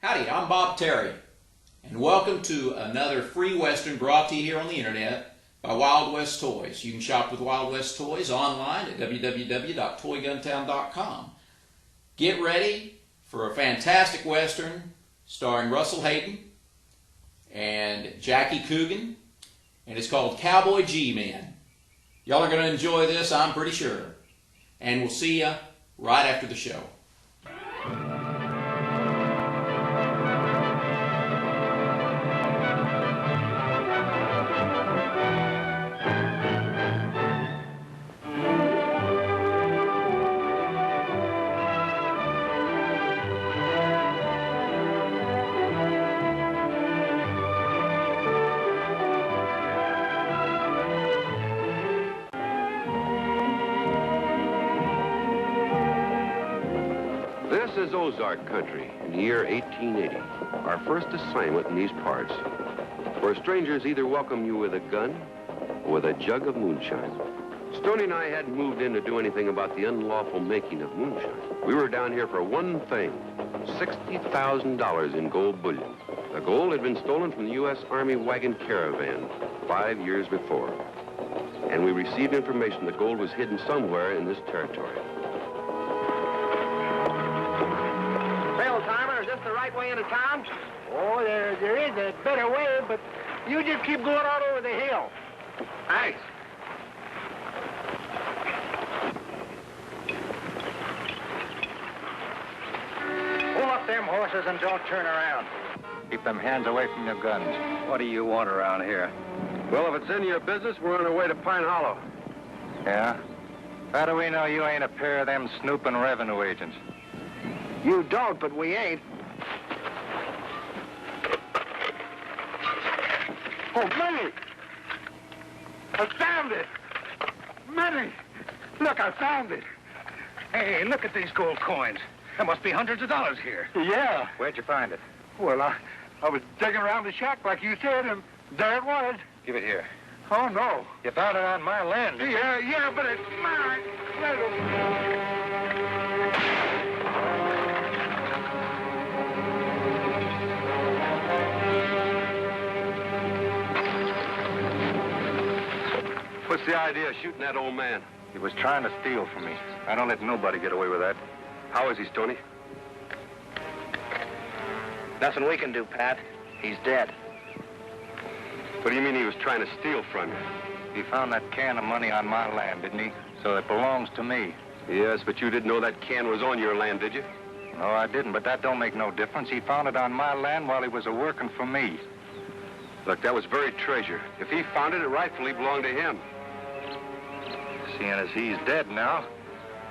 Howdy, I'm Bob Terry, and welcome to another free Western brought to you here on the internet by Wild West Toys. You can shop with Wild West Toys online at www.toyguntown.com. Get ready for a fantastic Western starring Russell Hayden and Jackie Coogan, and it's called Cowboy G-Men. Y'all are going to enjoy this, I'm pretty sure. And we'll see you right after the show. This is Ozark country in the year 1880. Our first assignment in these parts, where strangers either welcome you with a gun or with a jug of moonshine. Stoney and I hadn't moved in to do anything about the unlawful making of moonshine. We were down here for one thing, $60,000 in gold bullion. The gold had been stolen from the U.S. Army wagon caravan 5 years before. And we received information that gold was hidden somewhere in this territory. Is this the right way into town? Oh, there is a better way, but you just keep going out over the hill. Thanks. Pull up them horses and don't turn around. Keep them hands away from your guns. What do you want around here? Well, if it's any of your business, we're on our way to Pine Hollow. Yeah? How do we know you ain't a pair of them snooping revenue agents? You don't, but we ain't. Oh, money! I found it! Money! Look, I found it. Hey, look at these gold coins. There must be hundreds of dollars here. Yeah. Where'd you find it? Well, I was digging around the shack like you said, and there it was. Give it here. Oh, no. You found it on my land. Yeah, but it's mine. Let it... What's the idea of shooting that old man? He was trying to steal from me. I don't let nobody get away with that. How is he, Stoney? Nothing we can do, Pat. He's dead. What do you mean he was trying to steal from you? He found that can of money on my land, didn't he? So it belongs to me. Yes, but you didn't know that can was on your land, did you? No, I didn't, but that don't make no difference. He found it on my land while he was a-working for me. Look, that was buried treasure. If he found it, it rightfully belonged to him. Seeing as he's dead now,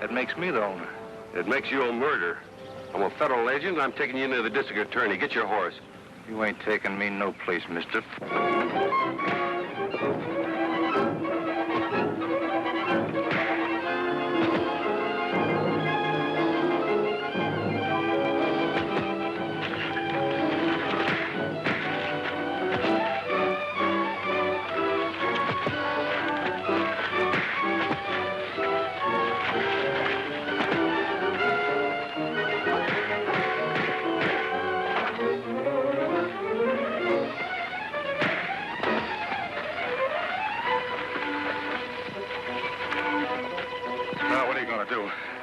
that makes me the owner. It makes you a murderer. I'm a federal agent, and I'm taking you into the district attorney. Get your horse. You ain't taking me no place, mister.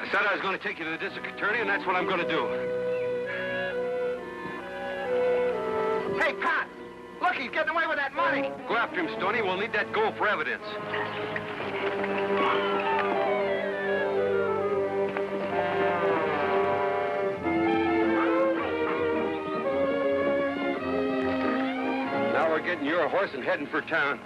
I said I was going to take you to the district attorney, and that's what I'm going to do. Hey, Pat! Look, he's getting away with that money. Go after him, Stoney. We'll need that gold for evidence. Now we're getting your horse and heading for town.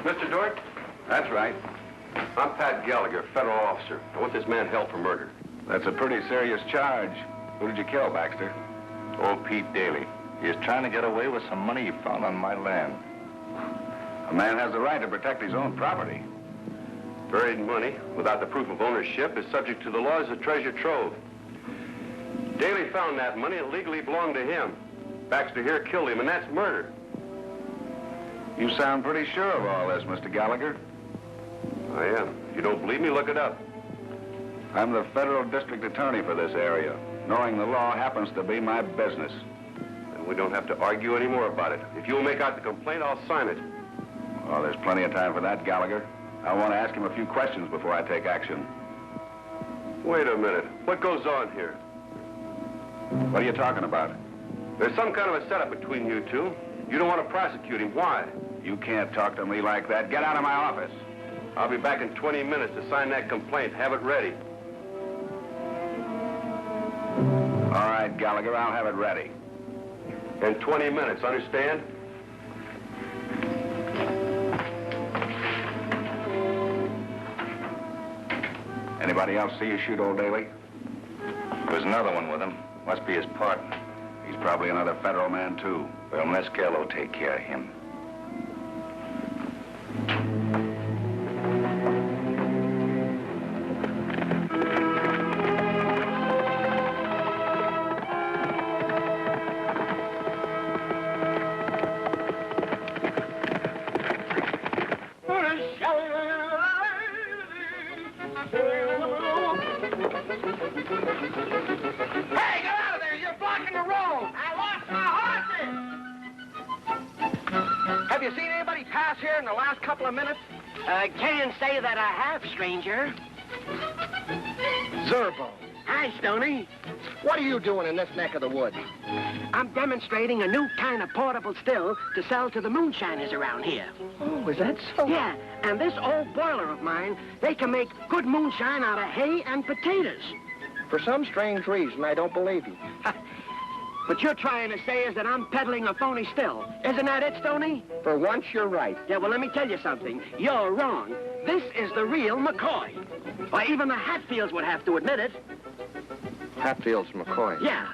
Mr. Dort? That's right. I'm Pat Gallagher, federal officer. I want this man held for murder. That's a pretty serious charge. Who did you kill, Baxter? Old Pete Daly. He is trying to get away with some money he found on my land. A man has the right to protect his own property. Buried money without the proof of ownership is subject to the laws of treasure trove. Daly found that money. It legally belonged to him. Baxter here killed him, and that's murder. You sound pretty sure of all this, Mr. Gallagher. I am. If you don't believe me, look it up. I'm the federal district attorney for this area. Knowing the law happens to be my business. And we don't have to argue anymore about it. If you'll make out the complaint, I'll sign it. Well, there's plenty of time for that, Gallagher. I want to ask him a few questions before I take action. Wait a minute. What goes on here? What are you talking about? There's some kind of a setup between you two. You don't want to prosecute him. Why? You can't talk to me like that. Get out of my office. I'll be back in 20 minutes to sign that complaint. Have it ready. All right, Gallagher, I'll have it ready. In 20 minutes, understand? Anybody else see you shoot old Daly? There's another one with him. Must be his partner. He's probably another federal man, too. Well, Mescal will take care of him. Hey, get out of there! You're blocking the road! I lost my horses! Have you seen anybody pass here in the last couple of minutes? Can't say that I have, stranger. Zerbo. Hi, Stoney. What are you doing in this neck of the woods? I'm demonstrating a new kind of portable still to sell to the moonshiners around here. Oh, is that so? Yeah, and this old boiler of mine, they can make good moonshine out of hay and potatoes. For some strange reason, I don't believe you. What you're trying to say is that I'm peddling a phony still. Isn't that it, Stoney? For once, you're right. Yeah, well, let me tell you something. You're wrong. This is the real McCoy. Or even the Hatfields would have to admit it. Hatfield's McCoy. Yeah.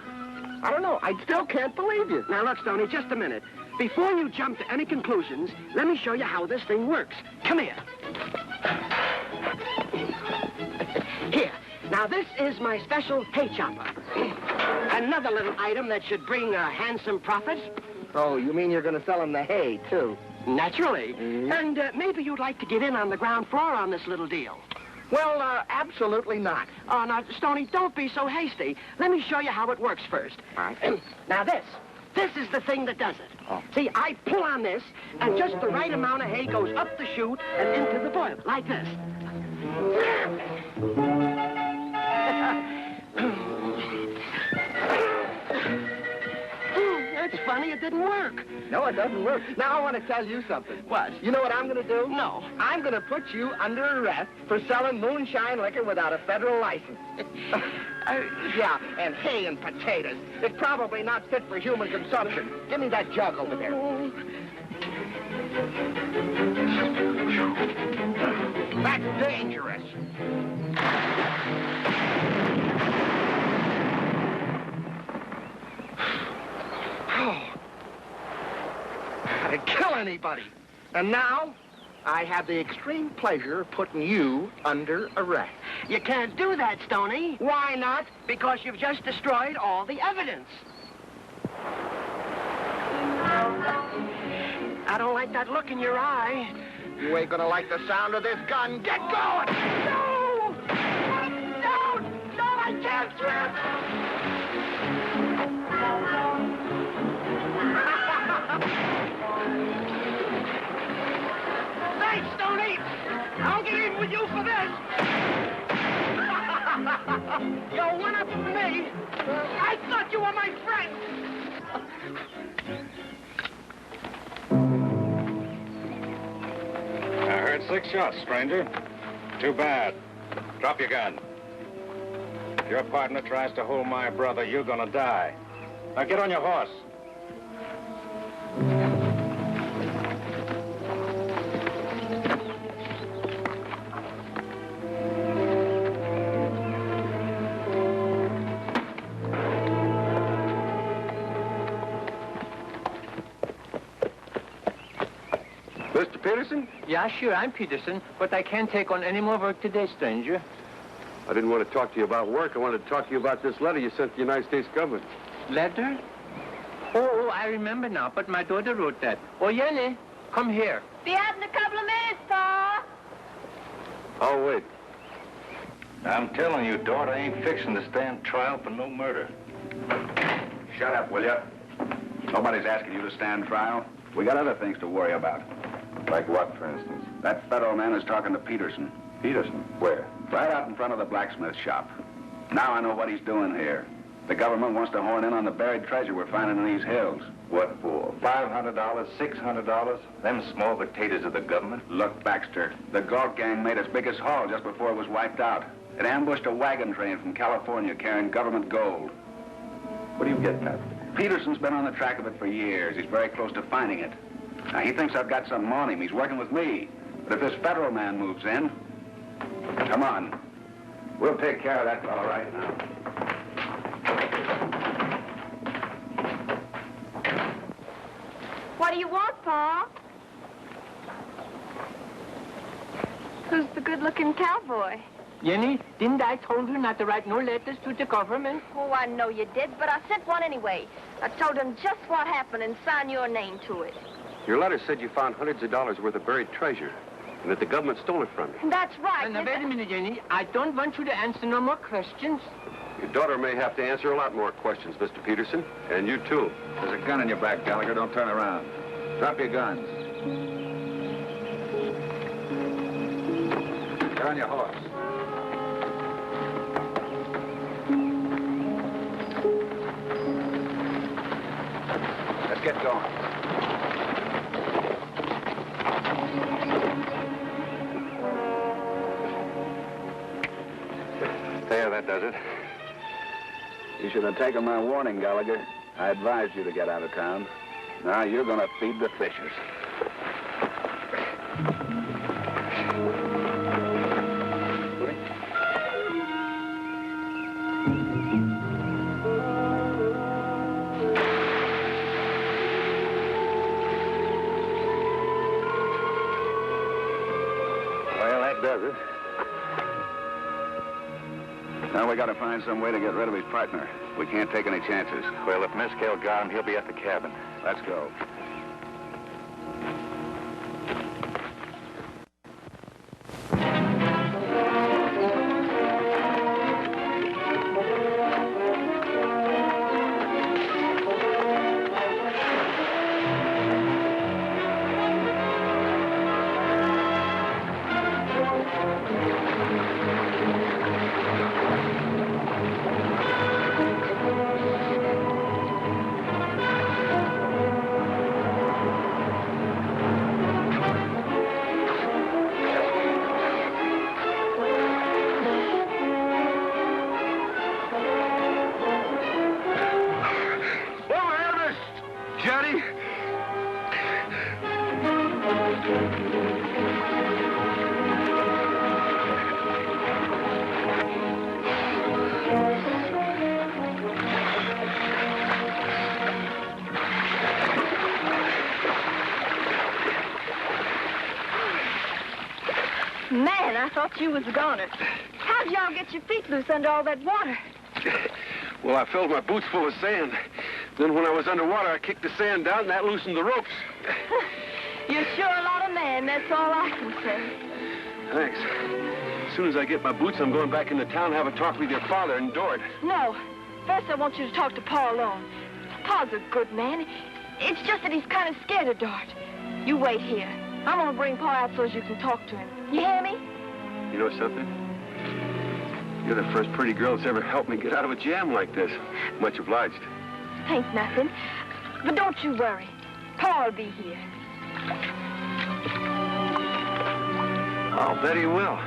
I don't know. I still can't believe you. Now, look, Stoney, just a minute. Before you jump to any conclusions, let me show you how this thing works. Come here. Here. Now, this is my special hay chopper. Another little item that should bring a handsome profit. Oh, you mean you're going to sell him the hay, too? Naturally. Mm. And maybe you'd like to get in on the ground floor on this little deal. Well, absolutely not. Oh, now, Stoney, don't be so hasty. Let me show you how it works first. All right. Now, this is the thing that does it. Oh. See, I pull on this, and just the right amount of hay goes up the chute and into the boiler, like this. That's funny, it didn't work. No, it doesn't work. Now, I want to tell you something. What? You know what I'm going to do? No. I'm going to put you under arrest for selling moonshine liquor without a federal license. Yeah, and hay and potatoes. It's probably not fit for human consumption. Give me that jug over there. That's dangerous. I'd kill anybody. And now, I have the extreme pleasure of putting you under arrest. You can't do that, Stoney. Why not? Because you've just destroyed all the evidence. I don't like that look in your eye. You ain't gonna like the sound of this gun. Get going! No! No! No, I can't Thanks, Stoney. I'll get in with you for this. You're one up for me. I thought you were my friend. I heard 6 shots, stranger. Too bad. Drop your gun. If your partner tries to hold my brother, you're gonna die. Now get on your horse. Peterson? Yeah, sure, I'm Peterson, but I can't take on any more work today, stranger. I didn't want to talk to you about work. I wanted to talk to you about this letter you sent to the United States government. Letter? Oh, I remember now, but my daughter wrote that. Oh, Yele, come here. Be out in a couple of minutes, Pa. Oh, wait. I'm telling you, daughter ain't fixing to stand trial for no murder. Shut up, will you? Nobody's asking you to stand trial. We got other things to worry about. Like what, for instance? That federal man is talking to Peterson. Peterson? Where? Right out in front of the blacksmith shop. Now I know what he's doing here. The government wants to horn in on the buried treasure we're finding in these hills. What for? $500, $600? Them small potatoes of the government? Look, Baxter, the Galt gang made its biggest haul just before it was wiped out. It ambushed a wagon train from California carrying government gold. What are you getting at? Peterson's been on the track of it for years. He's very close to finding it. Now, he thinks I've got something on him. He's working with me. But if this federal man moves in, come on. We'll take care of that fellow right now. What do you want, Pa? Who's the good-looking cowboy? Jenny, didn't I told you not to write no letters to the government? Oh, I know you did, but I sent one anyway. I told him just what happened and sign your name to it. Your letter said you found hundreds of dollars worth of buried treasure and that the government stole it from you. That's right. Now, wait a minute, Jenny. I don't want you to answer no more questions. Your daughter may have to answer a lot more questions, Mr. Peterson, and you too. There's a gun in your back, Gallagher. Don't turn around. Drop your guns. Get on your horse. Let's get going. There, that does it. You should have taken my warning, Gallagher. I advised you to get out of town. Now you're going to feed the fishes. Well, that does it. Now we got to find some way to get rid of his partner. We can't take any chances. Well, if Mescal got him, he'll be at the cabin. Let's go. Man, I thought you was a goner. How'd y'all get your feet loose under all that water? Well, I filled my boots full of sand. Then when I was underwater, I kicked the sand down and that loosened the ropes. You're sure a lot of man, that's all I can say. Thanks. As soon as I get my boots, I'm going back into town and have a talk with your father and Dort. No. First, I want you to talk to Pa alone. Pa's a good man. It's just that he's kind of scared of Dart. You wait here. I'm going to bring Pa out so as you can talk to him. You hear me? You know something? You're the first pretty girl that's ever helped me get out of a jam like this. Much obliged. Ain't nothing. But don't you worry. Pa'll be here. I'll bet he will.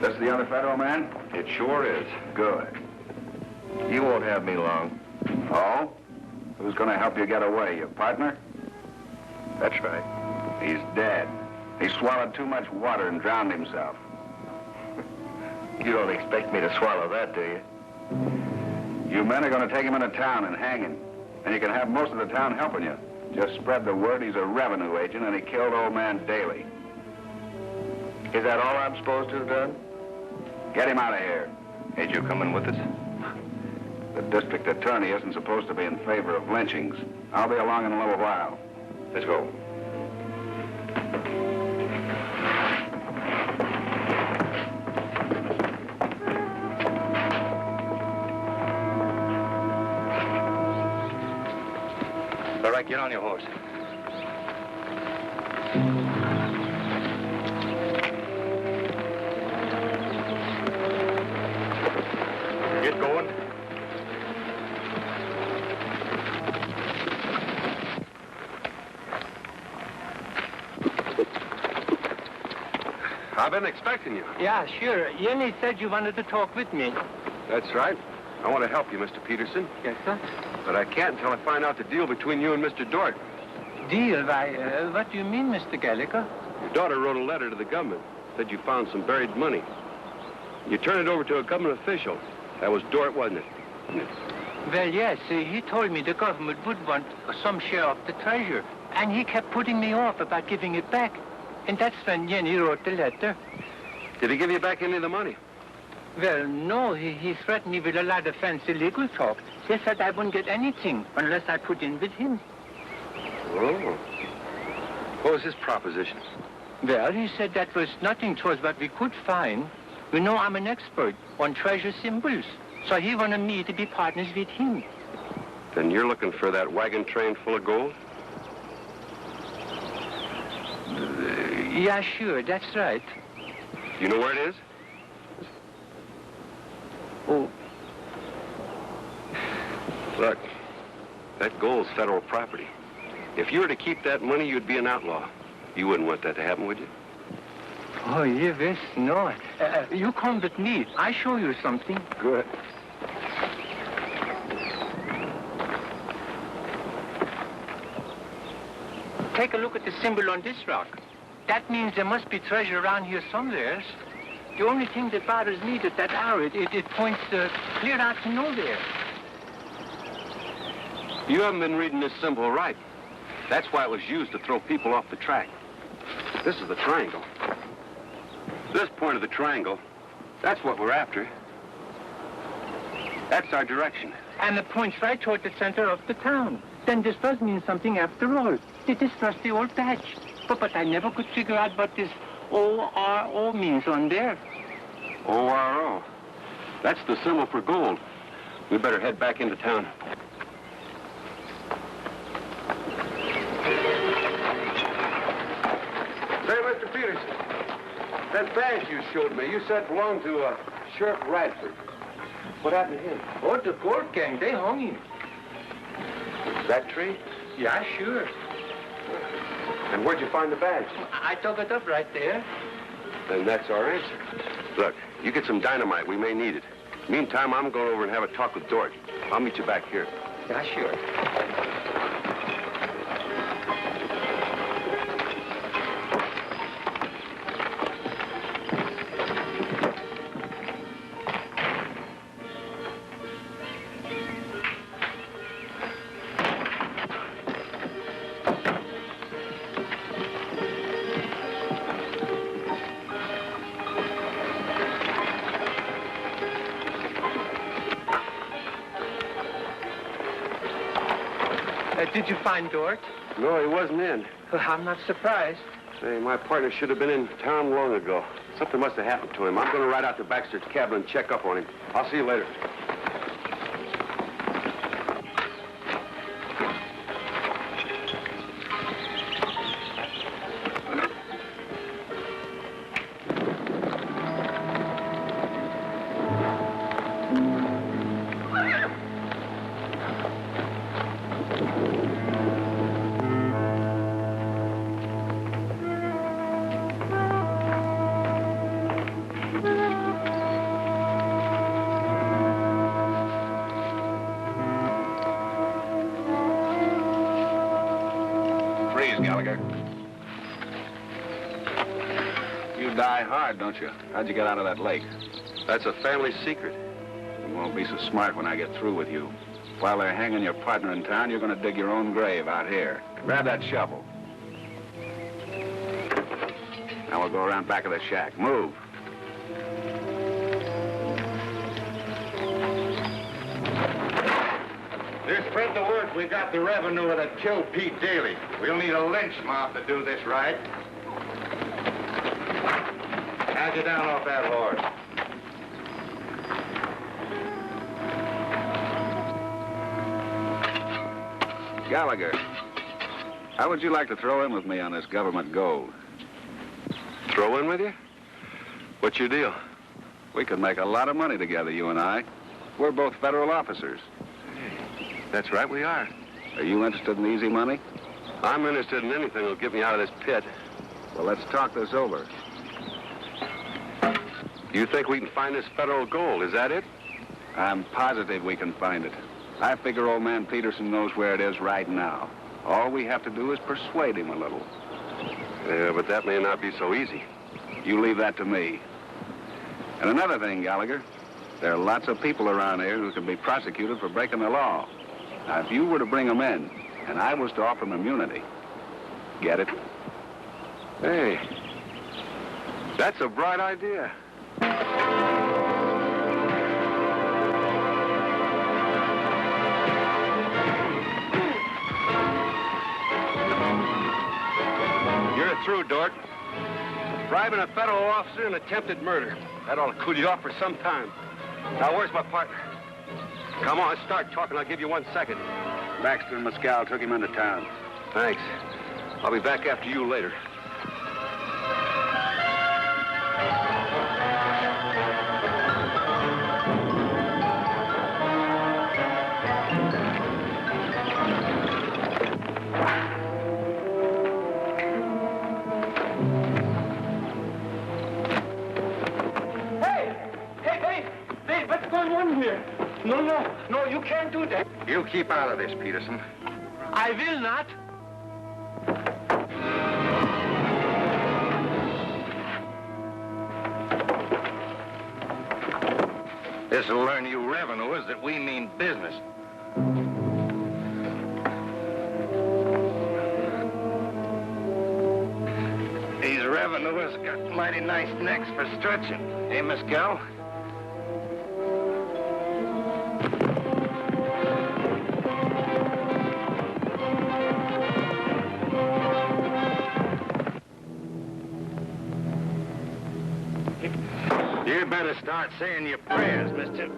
This the other federal man? It sure is. Good. You won't have me long. Oh? Who's going to help you get away? Your partner? That's right. He's dead. He swallowed too much water and drowned himself. You don't expect me to swallow that, do you? You men are going to take him into town and hang him. And you can have most of the town helping you. Just spread the word he's a revenue agent and he killed old man Daly. Is that all I'm supposed to have done? Get him out of here. Ain't you coming with us? The district attorney isn't supposed to be in favor of lynchings. I'll be along in a little while. Let's go. All right, get on your horse. Get going. I've been expecting you. Yeah, sure. Yenny said you wanted to talk with me. That's right. I want to help you, Mr. Peterson. Yes, sir. But I can't until I find out the deal between you and Mr. Dort. Deal? Why, what do you mean, Mr. Gallagher? Your daughter wrote a letter to the government. Said you found some buried money. You turned it over to a government official. That was Dort, wasn't it? Well, yes. He told me the government would want some share of the treasure. And he kept putting me off about giving it back. And that's when Yenny wrote the letter. Did he give you back any of the money? Well, no, he threatened me with a lot of fancy legal talk. He said I wouldn't get anything unless I put in with him. Oh. What was his proposition? Well, he said that was nothing towards what we could find. You know, I'm an expert on treasure symbols. So he wanted me to be partners with him. Then you're looking for that wagon train full of gold? Yeah, sure, that's right. You know where it is? Oh. Look, that gold's federal property. If you were to keep that money, you'd be an outlaw. You wouldn't want that to happen, would you? Oh, yes, no. You come with me. I show you something. Good. Take a look at the symbol on this rock. That means there must be treasure around here somewhere. The only thing that bothers me is that arrow. It points clear out to nowhere. You haven't been reading this symbol right. That's why it was used to throw people off the track. This is the triangle. This point of the triangle, that's what we're after. That's our direction. And it points right toward the center of the town. Then this does mean something after all. It is just the old patch. But I never could figure out what this O-R-O means on there. O-R-O. That's the symbol for gold. We better head back into town. Say, Mr. Peterson, that badge you showed me, you said belonged to Sheriff Radford. What happened to him? Oh, the gold gang, they hung him. That tree? Yeah, sure. And where'd you find the badge? I dug it up right there. Then that's our answer. Look, you get some dynamite. We may need it. Meantime, I'm going over and have a talk with Dort. I'll meet you back here. Yeah, sure. Did you find Dort? No, he wasn't in. Well, I'm not surprised. Say, my partner should have been in town long ago. Something must have happened to him. I'm going to ride out to Baxter's cabin and check up on him. I'll see you later. You die hard, don't you? How'd you get out of that lake? That's a family secret. You won't be so smart when I get through with you. While they're hanging your partner in town, you're going to dig your own grave out here. Grab that shovel. Now we'll go around back of the shack. Move. Just spread the word we got the revenue of the Joe Pete Daily. We'll need a lynch mob to do this right. Now get down off that horse. Gallagher, how would you like to throw in with me on this government gold? Throw in with you? What's your deal? We could make a lot of money together, you and I. We're both federal officers. That's right, we are. Are you interested in easy money? I'm interested in anything that'll get me out of this pit. Well, let's talk this over. You think we can find this federal gold, is that it? I'm positive we can find it. I figure old man Peterson knows where it is right now. All we have to do is persuade him a little. Yeah, but that may not be so easy. You leave that to me. And another thing, Gallagher, there are lots of people around here who can be prosecuted for breaking the law. Now, if you were to bring them in, and I was to offer them immunity, get it? Hey, that's a bright idea. You're through, Dort. Bribing a federal officer and attempted murder. That ought to cool you off for some time. Now, where's my partner? Come on, start talking. I'll give you 1 second. Baxter and Mescal took him into town. Thanks. I'll be back after you later. No, you can't do that. You keep out of this, Peterson. I will not. This'll learn you revenuers that we mean business. These revenuers got mighty nice necks for stretching. Eh, Mescal? You better start saying your prayers, mister.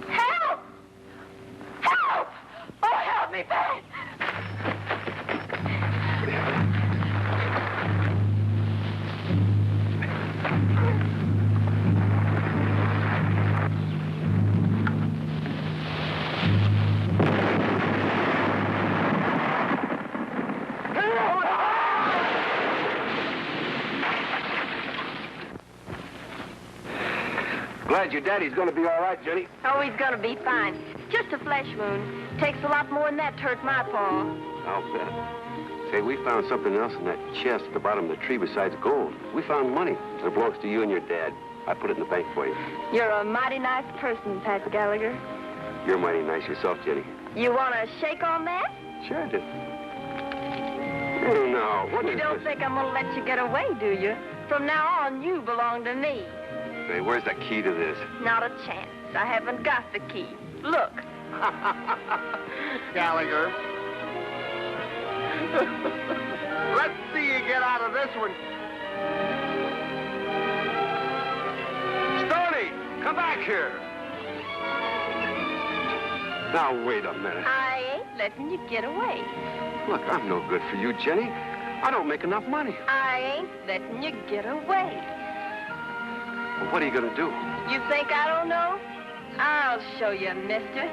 Help! Help! Oh, help me, Ben! Glad your daddy's gonna be all right, Jenny. Oh, he's gonna be fine. Just a flesh wound. Takes a lot more than that to hurt my paw. I'll bet. Say, we found something else in that chest at the bottom of the tree besides gold. We found money. It belongs to you and your dad. I put it in the bank for you. You're a mighty nice person, Pat Gallagher. You're mighty nice yourself, Jenny. You want to shake on that? Sure I did. Oh, no. What You is don't this? think I'm going to let you get away, do you? From now on, you belong to me. Say, where's the key to this? Not a chance. I haven't got the key. Look. Gallagher. Let's see you get out of this one. Stoney, come back here. Now, wait a minute. I ain't letting you get away. Look, I'm no good for you, Jenny. I don't make enough money. I ain't letting you get away. Well, what are you going to do? You think I don't know? I'll show you, mister.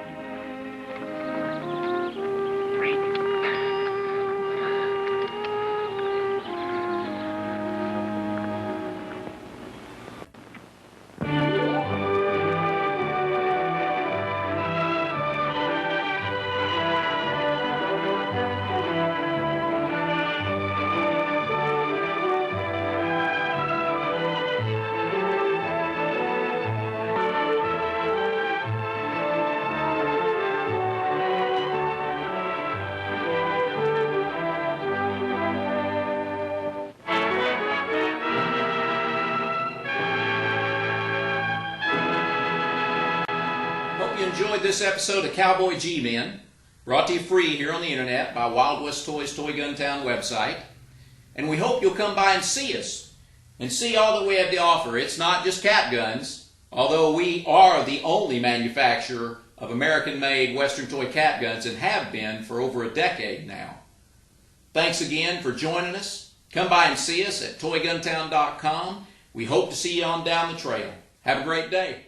Hope you enjoyed this episode of Cowboy G-Men, brought to you free here on the internet by Wild West Toys Toy Gun Town website. And we hope you'll come by and see us and see all that we have to offer. It's not just cat guns, although we are the only manufacturer of American-made Western toy cat guns and have been for over a decade now. Thanks again for joining us. Come by and see us at toyguntown.com. We hope to see you on down the trail. Have a great day.